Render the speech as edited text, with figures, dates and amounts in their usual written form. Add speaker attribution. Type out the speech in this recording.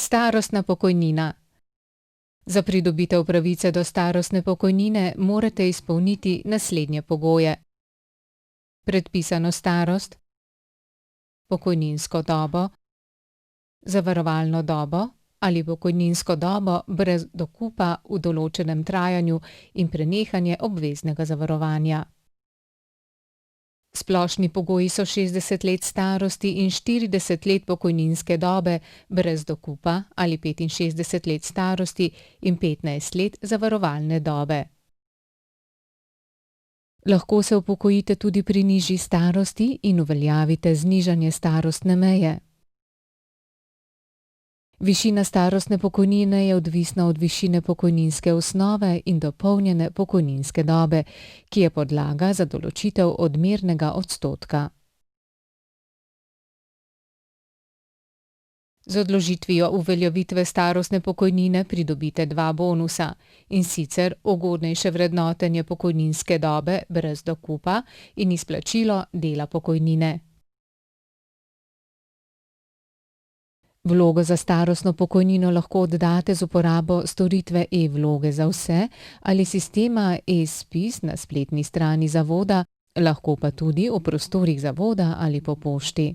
Speaker 1: Starostna pokojnina. Za pridobitev pravice do starostne pokojnine morate izpolniti naslednje pogoje: predpisano starost, pokojninsko dobo, zavarovalno dobo ali pokojninsko dobo brez dokupa v določenem trajanju in prenehanje obveznega zavarovanja. Splošni pogoji so 60 let starosti in 40 let pokojninske dobe brez dokupa ali 65 let starosti in 15 let zavarovalne dobe. Lahko se upokojite tudi pri nižji starosti in uveljavite znižanje starostne meje. Višina starostne pokojnine je odvisna od višine pokojninske osnove in dopolnjene pokojninske dobe, ki je podlaga za določitev odmernega odstotka. Z odložitvijo uveljavitve starostne pokojnine pridobite dva bonusa, in sicer ugodnejše vrednotenje pokojninske dobe brez dokupa in izplačilo dela pokojnine. Vlogo za starostno pokojnino lahko oddate z uporabo storitve e-vloge za vse ali sistema e-spis na spletni strani zavoda, lahko pa tudi v prostorih zavoda ali po pošti.